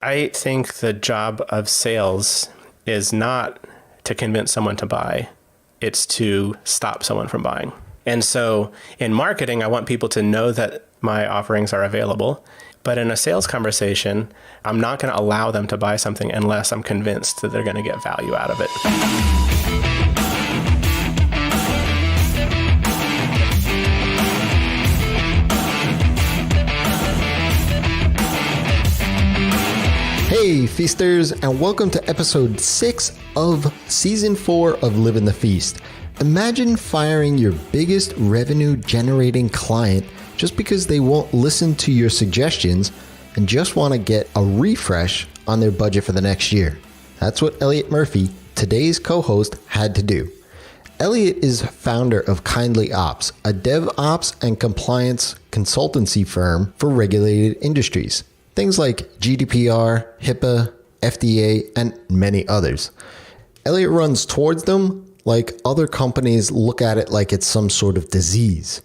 I think the job of sales is not to convince someone to buy. It's to stop someone from buying. And so in marketing, I want people to know that my offerings are available. But in a sales conversation, I'm not going to allow them to buy something unless I'm convinced that they're going to get value out of it. Hey Feasters, and welcome to episode 6 of season 4 of Live in the Feast. Imagine firing your biggest revenue generating client just because they won't listen to your suggestions and just want to get a refresh on their budget for the next year. That's what Elliot Murphy, today's co-host, had to do. Elliot is founder of Kindly Ops, a DevOps and compliance consultancy firm for regulated industries. Things like GDPR, HIPAA, FDA, and many others. Elliot runs towards them like other companies look at it like it's some sort of disease.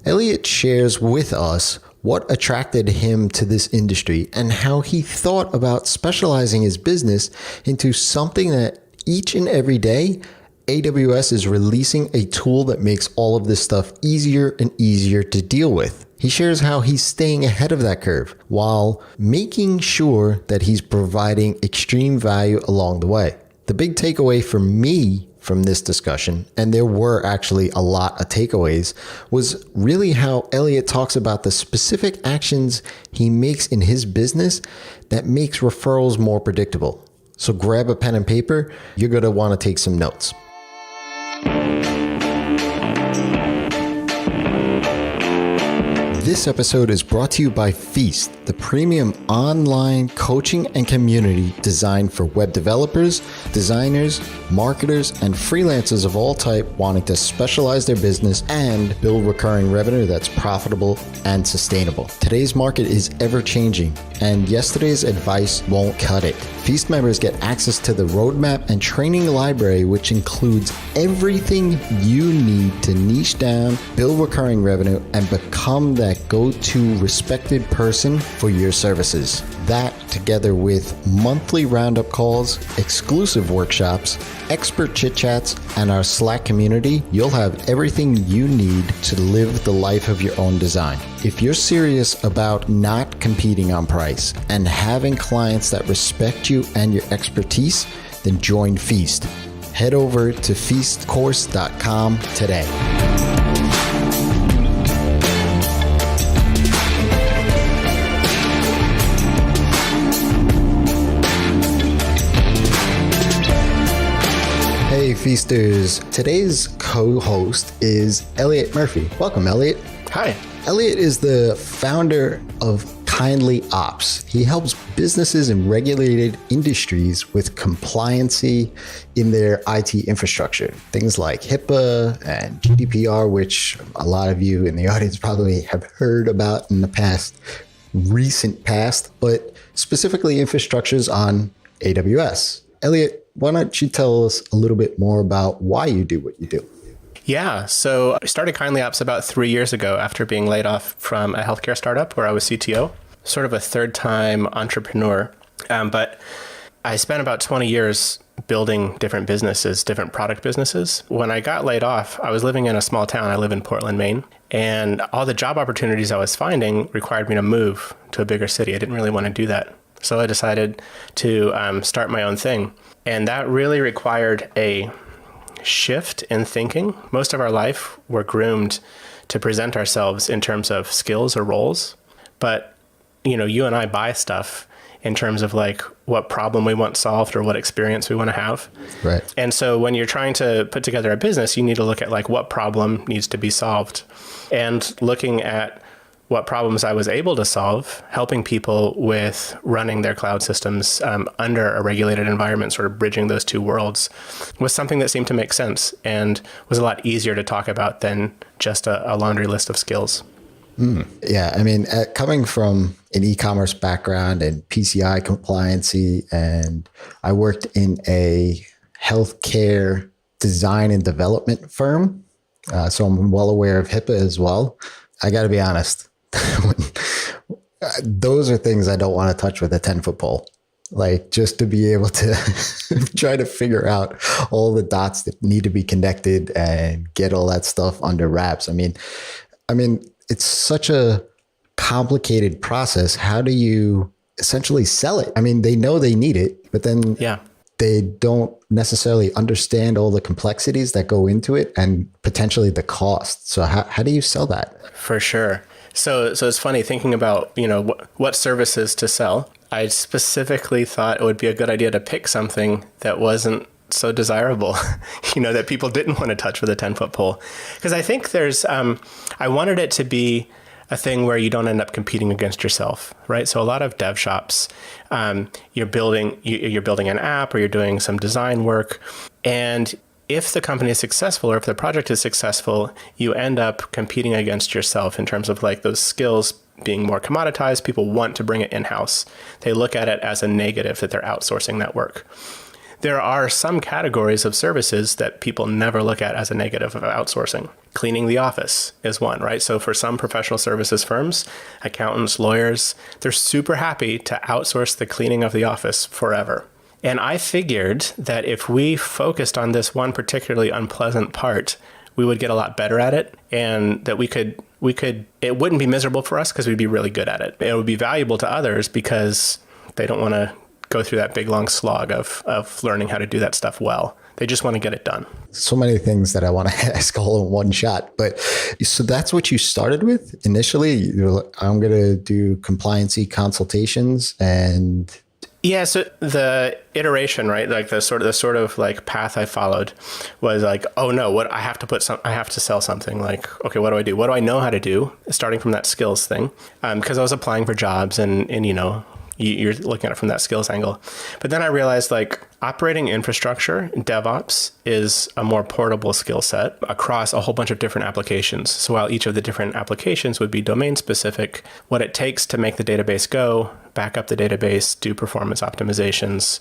Elliot shares with us what attracted him to this industry and how he thought about specializing his business into something that each and every day, AWS is releasing a tool that makes all of this stuff easier and easier to deal with. He shares how he's staying ahead of that curve while making sure that he's providing extreme value along the way. The big takeaway for me from this discussion, and there were actually a lot of takeaways, was really how Elliot talks about the specific actions he makes in his business that makes referrals more predictable. So grab a pen and paper. You're going to want to take some notes. This episode is brought to you by Feast, the premium online coaching and community designed for web developers, designers, marketers, and freelancers of all type wanting to specialize their business and build recurring revenue that's profitable and sustainable. Today's market is ever-changing, and yesterday's advice won't cut it. Feast members get access to the roadmap and training library, which includes everything you need to niche down, build recurring revenue, and become that go-to respected person for your services. That, together with monthly roundup calls, exclusive workshops, expert chit-chats, and our Slack community, you'll have everything you need to live the life of your own design. If you're serious about not competing on price and having clients that respect you and your expertise, then join Feast. Head over to feastcourse.com today. Hey Feasters, today's co-host is Elliot Murphy. Welcome, Elliot. Hi. Elliot is the founder of Kindly Ops. He helps businesses in regulated industries with compliancy in their IT infrastructure. Things like HIPAA and GDPR, which a lot of you in the audience probably have heard about in the recent past, but specifically infrastructures on AWS. Elliot, why don't you tell us a little bit more about why you do what you do? Yeah, so I started Kindly Ops about 3 years ago after being laid off from a healthcare startup where I was CTO, sort of a third-time entrepreneur. But I spent about 20 years building different businesses, different product businesses. When I got laid off, I was living in a small town. I live in Portland, Maine. And all the job opportunities I was finding required me to move to a bigger city. I didn't really want to do that. So I decided to start my own thing. And that really required a shift in thinking. Most of our life, we're groomed to present ourselves in terms of skills or roles. But, you and I buy stuff in terms of like what problem we want solved or what experience we want to have. Right. And so when you're trying to put together a business, you need to look at like what problem needs to be solved. And looking at what problems I was able to solve, helping people with running their cloud systems under a regulated environment, sort of bridging those two worlds, was something that seemed to make sense and was a lot easier to talk about than just a laundry list of skills. Yeah, I mean, coming from an e-commerce background and PCI compliancy, and I worked in a healthcare design and development firm, so I'm well aware of HIPAA as well. I got to be honest. Those are things I don't want to touch with a 10-foot pole. Like just to be able to try to figure out all the dots that need to be connected and get all that stuff under wraps. I mean, it's such a complicated process. How do you essentially sell it? I mean, they know they need it, but then Yeah. they don't necessarily understand all the complexities that go into it and potentially the cost. So how do you sell that? For sure. So it's funny thinking about, what services to sell. I specifically thought it would be a good idea to pick something that wasn't so desirable, that people didn't want to touch with a 10-foot pole. Because I think I wanted it to be a thing where you don't end up competing against yourself, right? So a lot of dev shops, you're building an app or you're doing some design work, and if the company is successful or if the project is successful, you end up competing against yourself in terms of like those skills being more commoditized. People want to bring it in-house. They look at it as a negative that they're outsourcing that work. There are some categories of services that people never look at as a negative of outsourcing. Cleaning the office is one, right? So for some professional services firms, accountants, lawyers, they're super happy to outsource the cleaning of the office forever. And I figured that if we focused on this one particularly unpleasant part, we would get a lot better at it, and that we could, it wouldn't be miserable for us because we'd be really good at it. It would be valuable to others because they don't want to go through that big, long slog of learning how to do that stuff well. They just want to get it done. So many things that I want to ask all in one shot. But so that's what you started with initially? You're like, I'm going to do compliancy consultations and... Yeah, so the iteration, right? Like the sort of like path I followed was like, oh no, I have to sell something. Like, okay, what do I do? What do I know how to do? Starting from that skills thing, because I was applying for jobs, and you're looking at it from that skills angle. But then I realized like operating infrastructure, DevOps, is a more portable skill set across a whole bunch of different applications. So while each of the different applications would be domain specific, what it takes to make the database go, back up the database, do performance optimizations,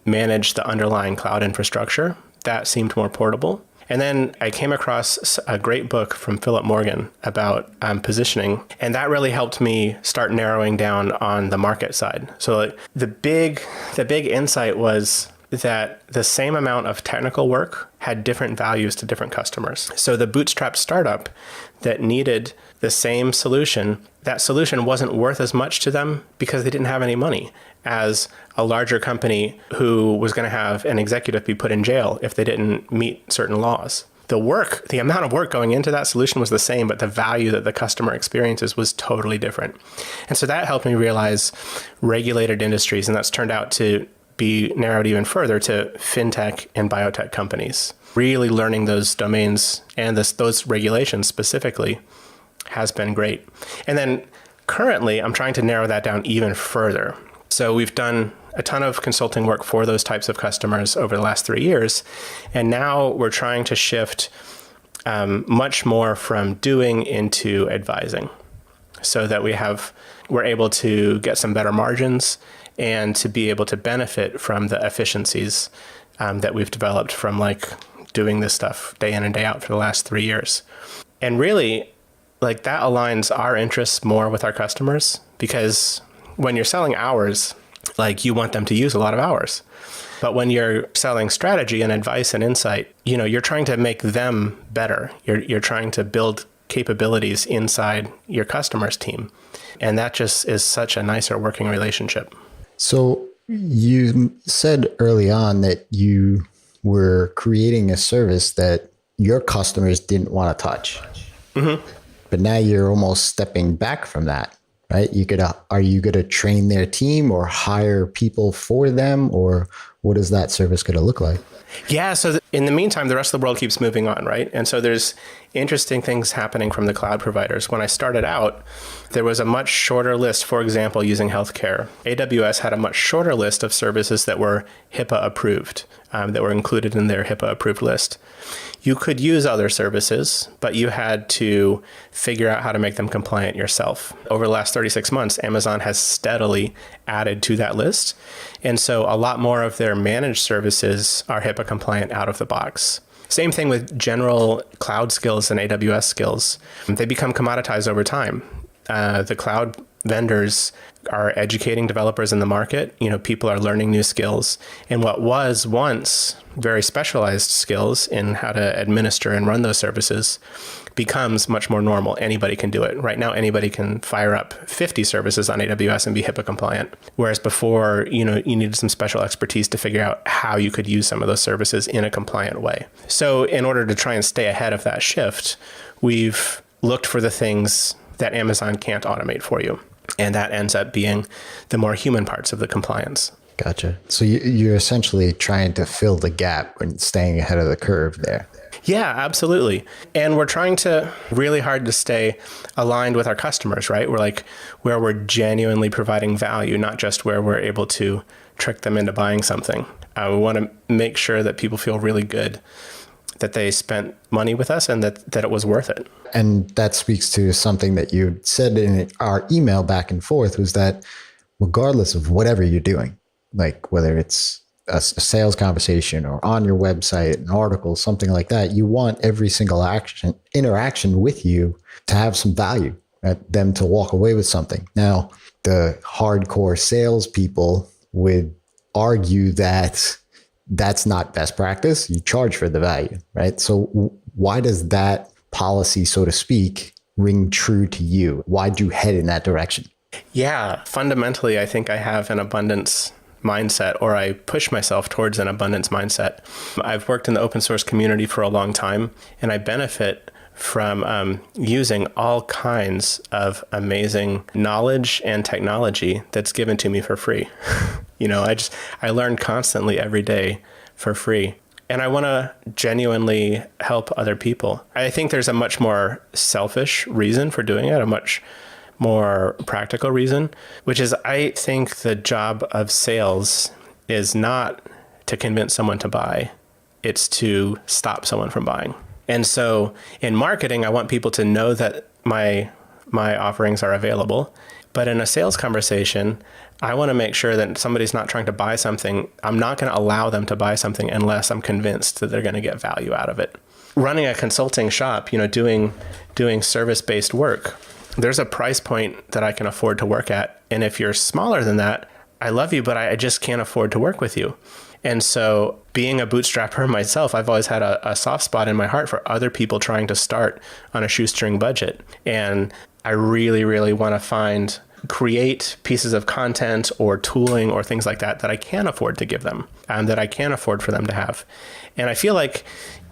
manage the underlying cloud infrastructure, that seemed more portable. And then I came across a great book from Philip Morgan about positioning, and that really helped me start narrowing down on the market side. So like, the big insight was that the same amount of technical work had different values to different customers. So the bootstrapped startup that needed the same solution, that solution wasn't worth as much to them because they didn't have any money as a larger company who was going to have an executive be put in jail if they didn't meet certain laws. The amount of work going into that solution was the same, but the value that the customer experiences was totally different. And so that helped me realize regulated industries, and that's turned out to be narrowed even further to fintech and biotech companies. Really learning those domains and those regulations specifically has been great. And then currently, I'm trying to narrow that down even further. So we've done a ton of consulting work for those types of customers over the last 3 years. And now we're trying to shift much more from doing into advising, so that we're able to get some better margins and to be able to benefit from the efficiencies that we've developed from like doing this stuff day in and day out for the last 3 years. And really, like that aligns our interests more with our customers, because when you're selling hours, like you want them to use a lot of hours. But when you're selling strategy and advice and insight, you're trying to make them better. You're trying to build capabilities inside your customer's team. And that just is such a nicer working relationship. So you said early on that you were creating a service that your customers didn't want to touch. Mm-hmm. But now you're almost stepping back from that, right? Are you going to train their team or hire people for them, or what is that service going to look like? Yeah. So in the meantime, the rest of the world keeps moving on, right? And so there's interesting things happening from the cloud providers. When I started out, there was a much shorter list. For example, using healthcare, AWS had a much shorter list of services that were HIPAA approved, that were included in their HIPAA approved list. You could use other services, but you had to figure out how to make them compliant yourself. Over the last 36 months, Amazon has steadily added to that list. And so a lot more of their managed services are HIPAA compliant out of the box. Same thing with general cloud skills and AWS skills. They become commoditized over time. The cloud vendors are educating developers in the market. People are learning new skills. And what was once very specialized skills in how to administer and run those services becomes much more normal. Anybody can do it. Right now, anybody can fire up 50 services on AWS and be HIPAA compliant. Whereas before, you needed some special expertise to figure out how you could use some of those services in a compliant way. So in order to try and stay ahead of that shift, we've looked for the things that Amazon can't automate for you. And that ends up being the more human parts of the compliance. Gotcha. So you're essentially trying to fill the gap and staying ahead of the curve there. Yeah, absolutely. And we're trying to really hard to stay aligned with our customers, right? We're like where we're genuinely providing value, not just where we're able to trick them into buying something. We want to make sure that people feel really good that they spent money with us and that it was worth it. And that speaks to something that you said in our email back and forth, was that regardless of whatever you're doing, like whether it's a sales conversation or on your website, an article, something like that, you want every single interaction with you to have some value, right? Them to walk away with something. Now, the hardcore salespeople would argue that that's not best practice. You charge for the value, right? So why does that policy, so to speak, ring true to you? Why'd you head in that direction? Yeah, fundamentally, I think I have an abundance mindset, or I push myself towards an abundance mindset. I've worked in the open source community for a long time, and I benefit from using all kinds of amazing knowledge and technology that's given to me for free. I learn constantly every day for free. And I want to genuinely help other people. I think there's a much more selfish reason for doing it, a much more practical reason, which is I think the job of sales is not to convince someone to buy, it's to stop someone from buying. And so in marketing, I want people to know that my offerings are available. But in a sales conversation, I want to make sure that somebody's not trying to buy something. I'm not going to allow them to buy something unless I'm convinced that they're going to get value out of it. Running a consulting shop, doing service-based work, there's a price point that I can afford to work at. And if you're smaller than that, I love you, but I just can't afford to work with you. And so being a bootstrapper myself, I've always had a soft spot in my heart for other people trying to start on a shoestring budget. And I really, really want to create pieces of content or tooling or things like that I can afford to give them and that I can afford for them to have. And I feel like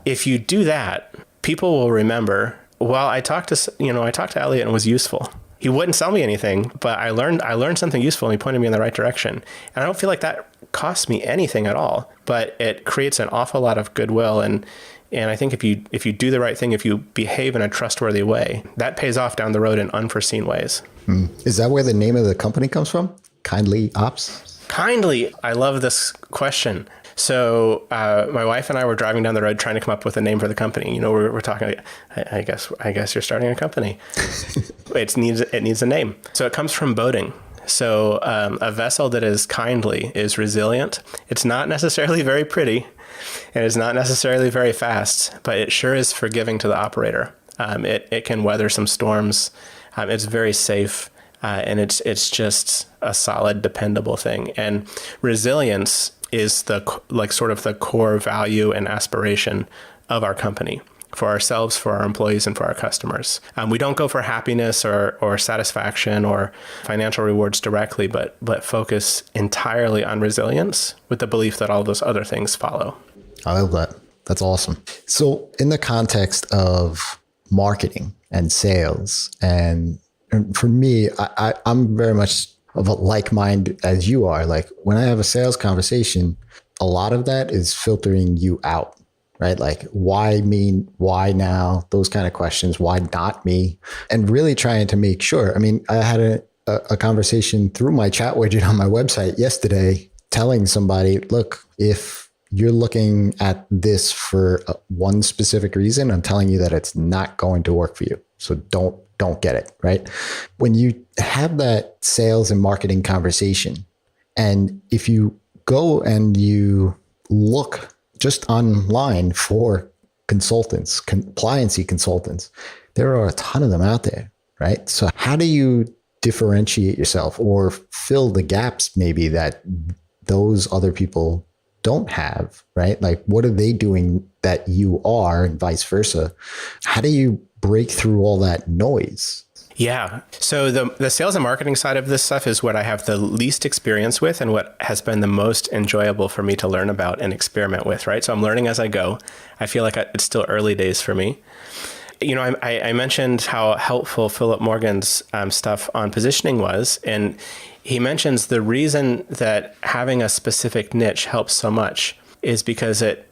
if you do that, people will remember, well, I talked to Elliot and was useful. He wouldn't sell me anything, but I learned something useful and he pointed me in the right direction. And I don't feel like that costs me anything at all, but it creates an awful lot of goodwill. And I think if you do the right thing, if you behave in a trustworthy way, that pays off down the road in unforeseen ways. Is that where the name of the company comes from? Kindly Ops? Kindly. I love this question. So my wife and I were driving down the road trying to come up with a name for the company. We're talking, I guess you're starting a company. It needs a name. So it comes from boating. So a vessel that is kindly is resilient. It's not necessarily very pretty, and it's not necessarily very fast, but it sure is forgiving to the operator. It can weather some storms. It's very safe, and it's just a solid, dependable thing. And resilience is sort of the core value and aspiration of our company, for ourselves, for our employees, and for our customers. We don't go for happiness or satisfaction or financial rewards directly, but focus entirely on resilience with the belief that all those other things follow. I love that. That's awesome. So in the context of marketing and sales, and for me, I'm very much of a like mind as you are. Like when I have a sales conversation, a lot of that is filtering you out, right? Like why me? Why now? Those kind of questions. Why not me? And really trying to make sure. I mean, I had a conversation through my chat widget on my website yesterday telling somebody, look, if you're looking at this for one specific reason, I'm telling you that it's not going to work for you. So don't get it, right? When you have that sales and marketing conversation, and if you go and you look just online for consultants, compliancy consultants, there are a ton of them out there, right? So how do you differentiate yourself or fill the gaps maybe that those other people don't have, right? Like, what are they doing that you are, and vice versa? How do you break through all that noise? Yeah. So the sales and marketing side of this stuff is what I have the least experience with and what has been the most enjoyable for me to learn about and experiment with, right? So I'm learning as I go. I feel like it's still early days for me. You know, I mentioned how helpful Philip Morgan's stuff on positioning was, and he mentions the reason that having a specific niche helps so much is because it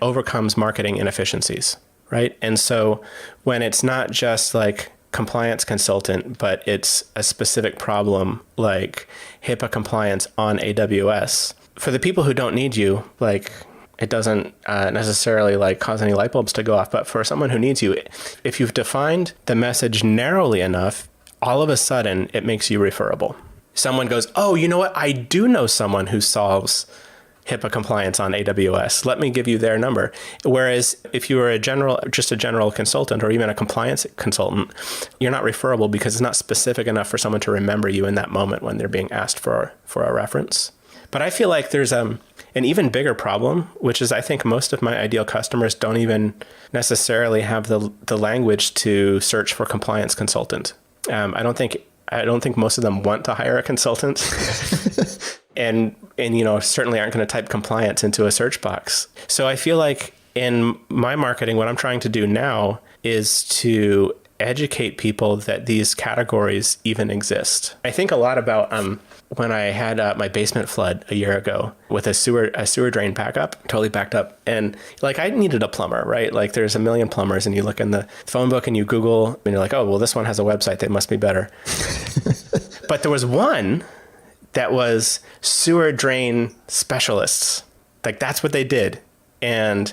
overcomes marketing inefficiencies, right? And so when it's not just like compliance consultant, but it's a specific problem like HIPAA compliance on AWS, for the people who don't need you, like, it doesn't necessarily like cause any light bulbs to go off. But for someone who needs you, if you've defined the message narrowly enough, all of a sudden it makes you referable. Someone goes, oh, you know what? I do know someone who solves HIPAA compliance on AWS. Let me give you their number. Whereas if you were just a general consultant or even a compliance consultant, you're not referable because it's not specific enough for someone to remember you in that moment when they're being asked for a reference. But I feel like there's an even bigger problem, which is I think most of my ideal customers don't even necessarily have the language to search for compliance consultant. I don't think most of them want to hire a consultant, and you know, certainly aren't going to type compliance into a search box. So I feel like in my marketing, what I'm trying to do now is to educate people that these categories even exist. I think a lot about when I had my basement flood a year ago with a sewer drain backup, totally backed up. And like, I needed a plumber, right? Like, there's a million plumbers, and you look in the phone book and you Google and you're like, oh, well, this one has a website. They must be better. But there was one that was sewer drain specialists. Like, that's what they did. And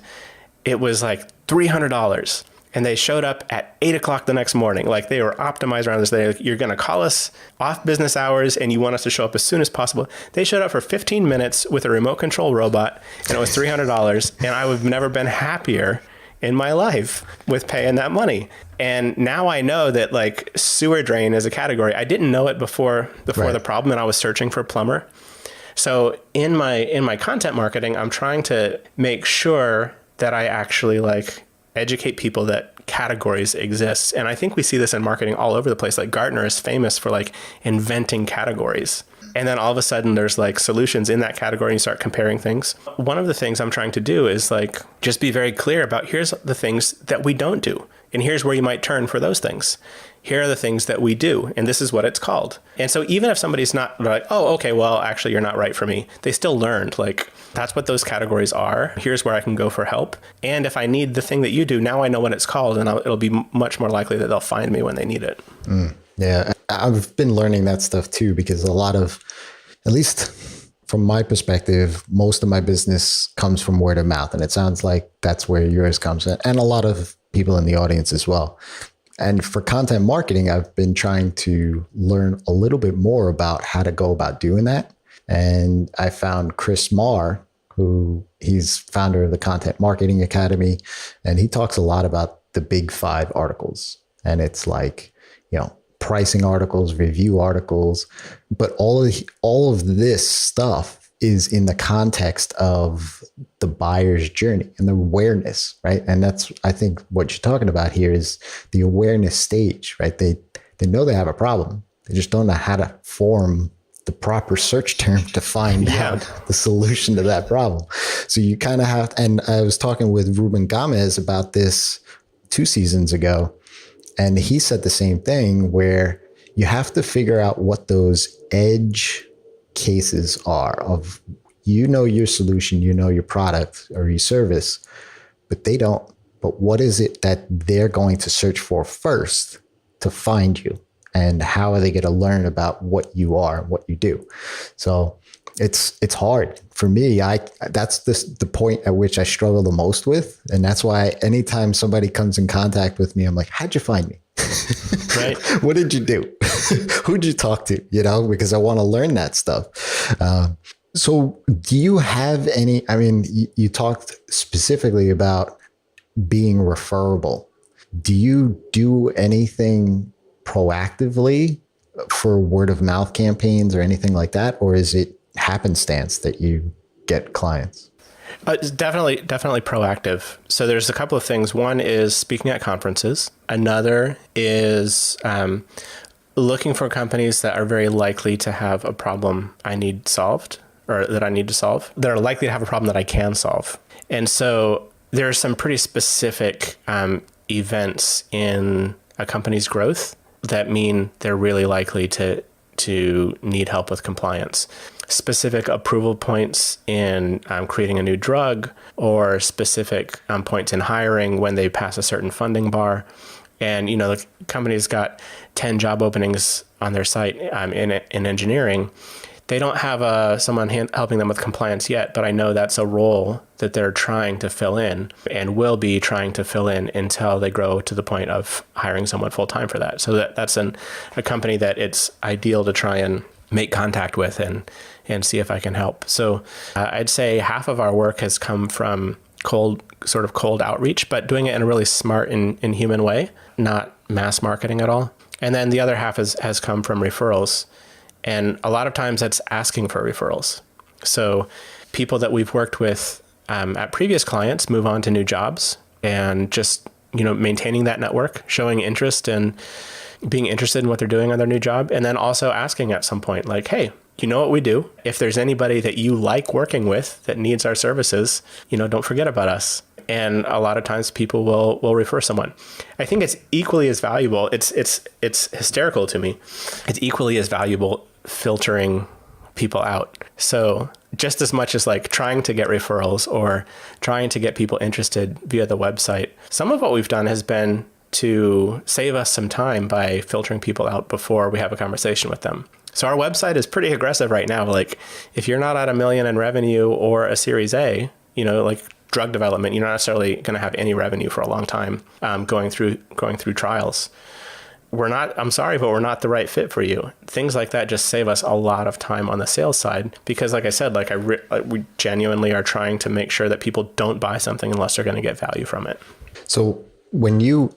it was like $300. And they showed up at 8 o'clock the next morning. Like, they were optimized around this. You're going to call us off business hours and you want us to show up as soon as possible. They showed up for 15 minutes with a remote control robot, and it was $300. And I would have never been happier in my life with paying that money. And now I know that like sewer drain is a category. I didn't know it before Right. the problem, and I was searching for plumber. So in my content marketing, I'm trying to make sure that I actually like educate people that categories exist. And I think we see this in marketing all over the place. Like, Gartner is famous for like inventing categories. And then all of a sudden there's like solutions in that category and you start comparing things. One of the things I'm trying to do is like just be very clear about, here's the things that we don't do. And here's where you might turn for those things. Here are the things that we do, and this is what it's called. And so even if somebody's not like, oh, okay, well, actually, you're not right for me, they still learned, like, that's what those categories are. Here's where I can go for help. And if I need the thing that you do, now I know what it's called, and it'll be much more likely that they'll find me when they need it. Yeah, I've been learning that stuff too, because a lot of, at least from my perspective, most of my business comes from word of mouth. And it sounds like that's where yours comes in, and a lot of people in the audience as well. And for content marketing, I've been trying to learn a little bit more about how to go about doing that. And I found Chris Marr, who he's founder of the Content Marketing Academy. And he talks a lot about the big 5 articles. And it's like, you know, pricing articles, review articles, but all of this stuff is in the context of the buyer's journey and the awareness, right? And that's, I think, what you're talking about here is the awareness stage, right? They know they have a problem. They just don't know how to form the proper search term to find out the solution to that problem. So you kind of have, and I was talking with Ruben Gomez about this 2 seasons ago, and he said the same thing, where you have to figure out what those edge cases are of, you know, your solution, you know, your product or your service, but they don't. But what is it that they're going to search for first to find you? And how are they going to learn about what you are, what you do? So it's hard for me. That's the point at which I struggle the most with. And that's why anytime somebody comes in contact with me, I'm like, how'd you find me? Right. What did you do? Who'd you talk to? You know, because I want to learn that stuff. So do you have any, I mean, you talked specifically about being referable. Do you do anything proactively for word of mouth campaigns or anything like that? Or is it happenstance that you get clients? It's definitely proactive. So there's a couple of things. One is speaking at conferences. Another is looking for companies that are very likely to have a problem I need solved, or that I need to solve, that are likely to have a problem that I can solve. And so there are some pretty specific events in a company's growth that mean they're really likely to need help with compliance. Specific approval points in creating a new drug, or specific points in hiring when they pass a certain funding bar. And, the company's got 10 job openings on their site in engineering. They don't have someone helping them with compliance yet, but I know that's a role that they're trying to fill in and will be trying to fill in until they grow to the point of hiring someone full-time for that. So that's a company that it's ideal to try and make contact with and see if I can help. So I'd say half of our work has come from cold outreach, but doing it in a really smart and human way, not mass marketing at all. And then the other half has come from referrals. And a lot of times that's asking for referrals. So people that we've worked with at previous clients move on to new jobs, and just, maintaining that network, showing interest and being interested in what they're doing on their new job. And then also asking at some point, like, hey, you know what we do? If there's anybody that you like working with that needs our services, don't forget about us. And a lot of times people will refer someone. I think it's equally as valuable. It's hysterical to me. It's equally as valuable filtering people out. So just as much as like trying to get referrals or trying to get people interested via the website, some of what we've done has been to save us some time by filtering people out before we have a conversation with them. So our website is pretty aggressive right now. Like, if you're not at $1 million in revenue or a Series A, like drug development, you're not necessarily going to have any revenue for a long time going through trials. I'm sorry, but we're not the right fit for you. Things like that just save us a lot of time on the sales side, because like I said, we genuinely are trying to make sure that people don't buy something unless they're going to get value from it. So when you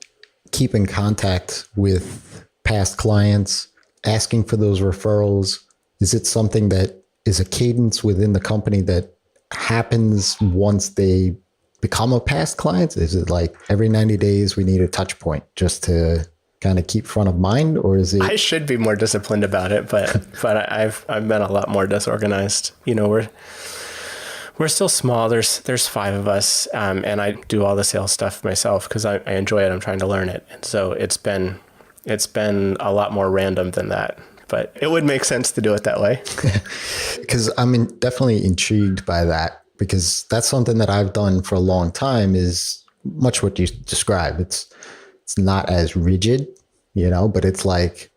keep in contact with past clients, asking for those referrals, is it something that is a cadence within the company that happens once they become a past client? Is it like every 90 days we need a touch point just to kind of keep front of mind, or is it? I should be more disciplined about it, but I've been a lot more disorganized. We're still small. There's 5 of us, and I do all the sales stuff myself because I enjoy it. I'm trying to learn it, and so it's been a lot more random than that. But it would make sense to do it that way. Because I'm definitely intrigued by that, because that's something that I've done for a long time. Is much what you describe. It's not as rigid, but it's like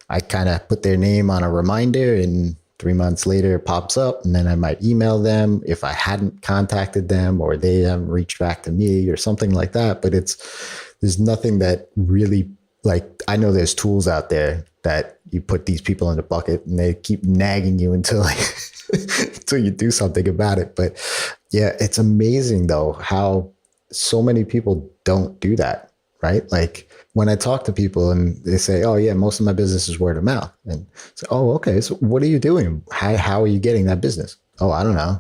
I kind of put their name on a reminder, and 3 months later it pops up, and then I might email them if I hadn't contacted them or they haven't reached back to me or something like that. But there's nothing that really, like, I know there's tools out there that you put these people in a bucket and they keep nagging you until you do something about it. But yeah, it's amazing though how so many people don't do that. Right? Like when I talk to people and they say, oh yeah, most of my business is word of mouth. And so, oh, okay. So what are you doing? How are you getting that business? Oh, I don't know.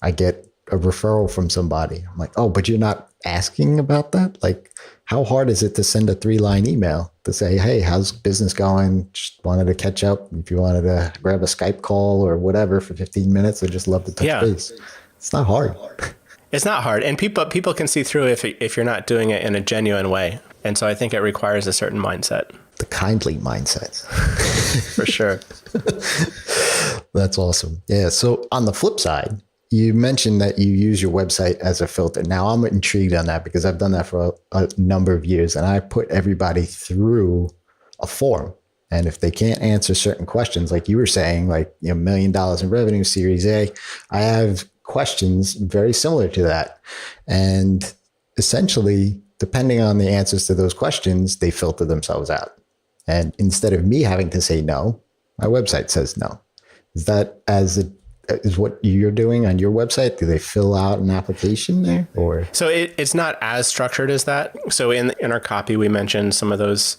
I get a referral from somebody. I'm like, oh, but you're not asking about that? Like, how hard is it to send a 3-line email to say, hey, how's business going? Just wanted to catch up. If you wanted to grab a Skype call or whatever for 15 minutes, I'd just love to touch base. It's not hard. It's not hard. And people can see through if you're not doing it in a genuine way. And so I think it requires a certain mindset. The kindly mindset. For sure. That's awesome. Yeah. So on the flip side, you mentioned that you use your website as a filter. Now I'm intrigued on that because I've done that for a number of years, and I put everybody through a form. And if they can't answer certain questions, like you were saying, like, $1 million in revenue, Series A, I have questions very similar to that. And essentially, depending on the answers to those questions, they filter themselves out. And instead of me having to say no, my website says no. Is that as is what you're doing on your website? Do they fill out an application there, or? So it's not as structured as that. So in our copy, we mentioned some of those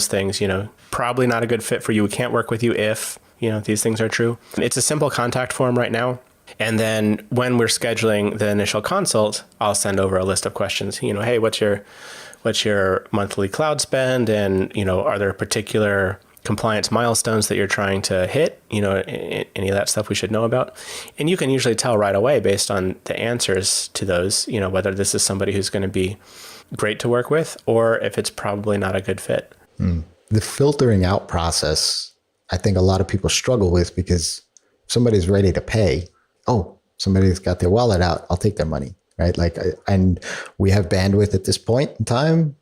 things, probably not a good fit for you. We can't work with you if, these things are true. It's a simple contact form right now. And then when we're scheduling the initial consult, I'll send over a list of questions. Hey, what's your monthly cloud spend? And, are there particular compliance milestones that you're trying to hit? Any of that stuff we should know about. And you can usually tell right away based on the answers to those, whether this is somebody who's going to be great to work with or if it's probably not a good fit. The filtering out process, I think a lot of people struggle with, because somebody's ready to pay. Oh, somebody's got their wallet out. I'll take their money, right? And we have bandwidth at this point in time.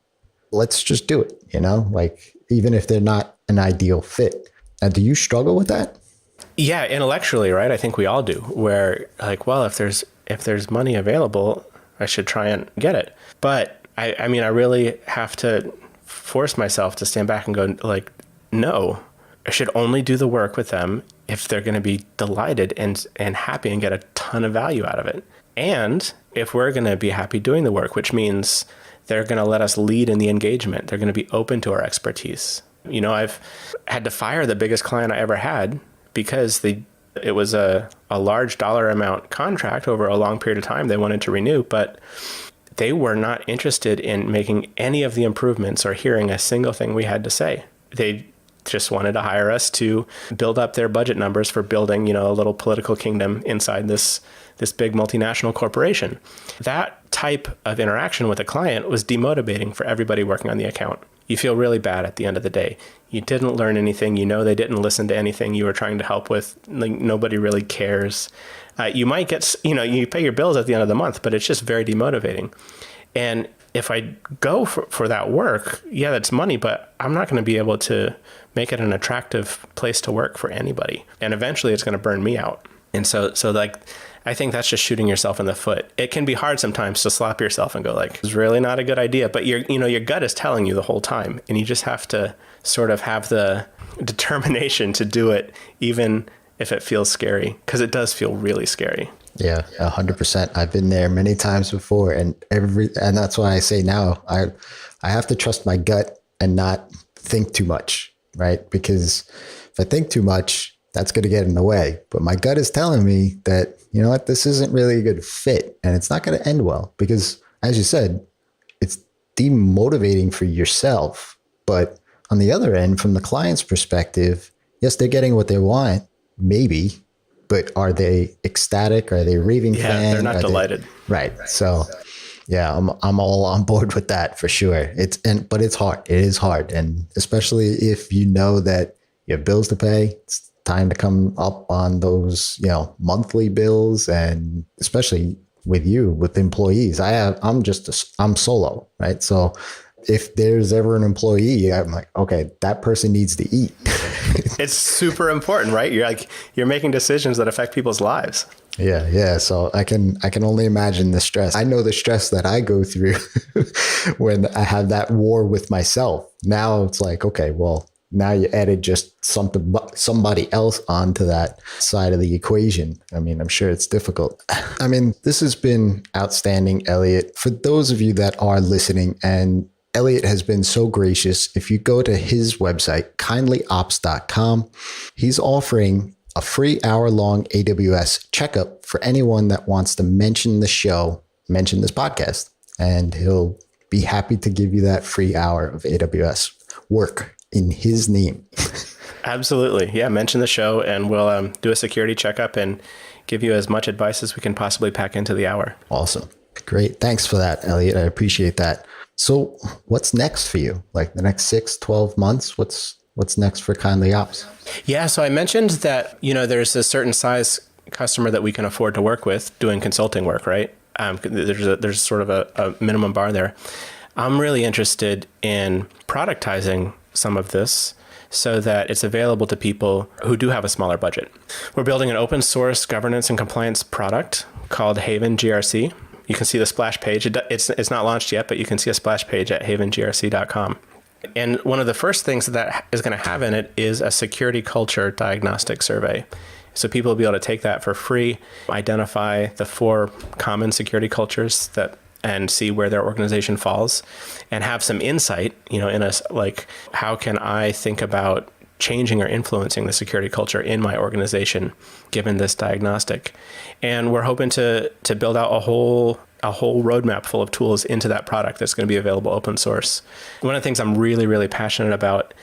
Let's just do it, even if they're not an ideal fit. Do you struggle with that? Yeah, intellectually, right? I think we all do. Where if there's money available, I should try and get it. But I really have to force myself to stand back and go no, I should only do the work with them if they're going to be delighted and happy and get a ton of value out of it. And if we're going to be happy doing the work, which means they're going to let us lead in the engagement. They're going to be open to our expertise. I've had to fire the biggest client I ever had because it was a large dollar amount contract over a long period of time. They wanted to renew, but they were not interested in making any of the improvements or hearing a single thing we had to say. They just wanted to hire us to build up their budget numbers for building, a little political kingdom inside this big multinational corporation. That type of interaction with a client was demotivating for everybody working on the account. You feel really bad at the end of the day. You didn't learn anything. They didn't listen to anything you were trying to help with. Nobody really cares. You might get, you pay your bills at the end of the month, but it's just very demotivating. And if I go for that work, yeah, that's money, but I'm not going to be able to make it an attractive place to work for anybody. And eventually it's going to burn me out. And so I think that's just shooting yourself in the foot. It can be hard sometimes to slap yourself and go it's really not a good idea, but your gut is telling you the whole time. And you just have to sort of have the determination to do it, even if it feels scary, because it does feel really scary. Yeah, 100%. I've been there many times before, and that's why I say now I have to trust my gut and not think too much, right? Because if I think too much, that's going to get in the way. But my gut is telling me that, this isn't really a good fit, and it's not going to end well, because as you said, it's demotivating for yourself. But on the other end, from the client's perspective, yes, they're getting what they want, maybe. But are they ecstatic? Are they raving fans? Yeah, they're not delighted. Right. So, yeah, I'm all on board with that for sure. But it's hard. It is hard, and especially if you know that you have bills to pay. It's time to come up on those, monthly bills, and especially with employees. I'm solo, right? So if there's ever an employee, I'm like, okay, that person needs to eat. It's super important, right? You're making decisions that affect people's lives. Yeah. So I can only imagine the stress. I know the stress that I go through when I have that war with myself. Now it's like, okay, well, now you added just somebody else onto that side of the equation. I'm sure it's difficult. This has been outstanding, Elliot. For those of you that are listening, and Elliot has been so gracious, if you go to his website, kindlyops.com, he's offering a free hour-long AWS checkup for anyone that wants to mention this podcast, and he'll be happy to give you that free hour of AWS work in his name. Absolutely. Yeah. Mention the show and we'll do a security checkup and give you as much advice as we can possibly pack into the hour. Awesome. Great. Thanks for that, Elliot. I appreciate that. So what's next for you? Like the next 6-12 months? What's next for Kindly Ops? Yeah. So I mentioned that, there's a certain size customer that we can afford to work with doing consulting work, right? There's sort of a minimum bar there. I'm really interested in productizing some of this so that it's available to people who do have a smaller budget. We're building an open source governance and compliance product called Haven GRC. You can see the splash page. It's not launched yet, but you can see a splash page at havengrc.com. And one of the first things that is going to have in it is a security culture diagnostic survey. So people will be able to take that for free, identify the 4 common security cultures and see where their organization falls, and have some insight, in us, like, how can I think about changing or influencing the security culture in my organization, given this diagnostic. And we're hoping to build out a whole roadmap full of tools into that product that's going to be available open source. One of the things I'm really, really passionate about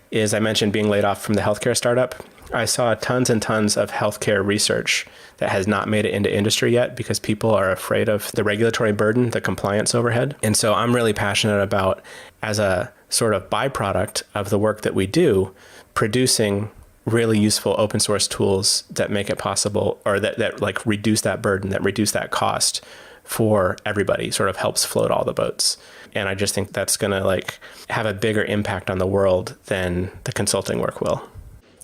is, I mentioned being laid off from the healthcare startup. I saw tons and tons of healthcare research that has not made it into industry yet because people are afraid of the regulatory burden, the compliance overhead. And so I'm really passionate about, as a sort of byproduct of the work that we do, producing really useful open source tools that make it possible, or that like reduce that burden, that reduce that cost for everybody, sort of helps float all the boats. And I just think that's going to like have a bigger impact on the world than the consulting work will.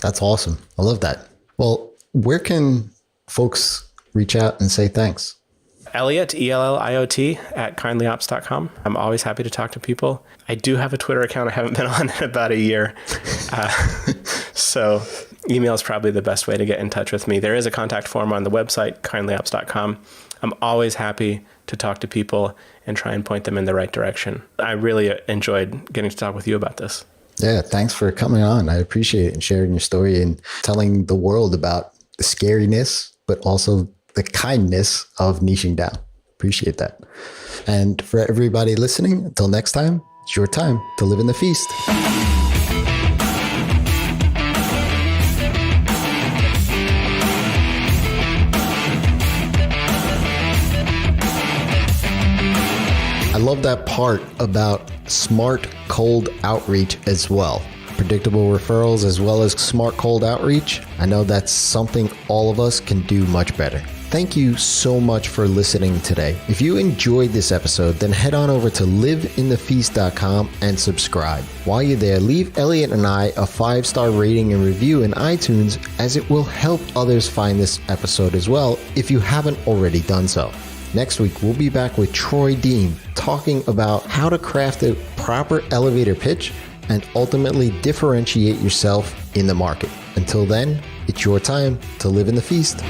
That's awesome. I love that. Well, where can folks reach out and say thanks? Elliot, Elliot, at kindlyops.com. I'm always happy to talk to people. I do have a Twitter account I haven't been on in about a year. So email is probably the best way to get in touch with me. There is a contact form on the website, kindlyops.com. I'm always happy to talk to people and try and point them in the right direction. I really enjoyed getting to talk with you about this. Yeah, thanks for coming on. I appreciate it, and sharing your story and telling the world about the scariness, but also the kindness of niching down. Appreciate that. And for everybody listening, until next time, it's your time to live in the feast. I love that part about smart cold outreach as well. Predictable referrals as well as smart cold outreach. I know that's something all of us can do much better. Thank you so much for listening today. If you enjoyed this episode, then head on over to liveinthefeast.com and subscribe. While you're there, leave Elliot and I a 5-star rating and review in iTunes, as it will help others find this episode as well if you haven't already done so. Next week, we'll be back with Troy Dean talking about how to craft a proper elevator pitch and ultimately differentiate yourself in the market. Until then, it's your time to live in the feast.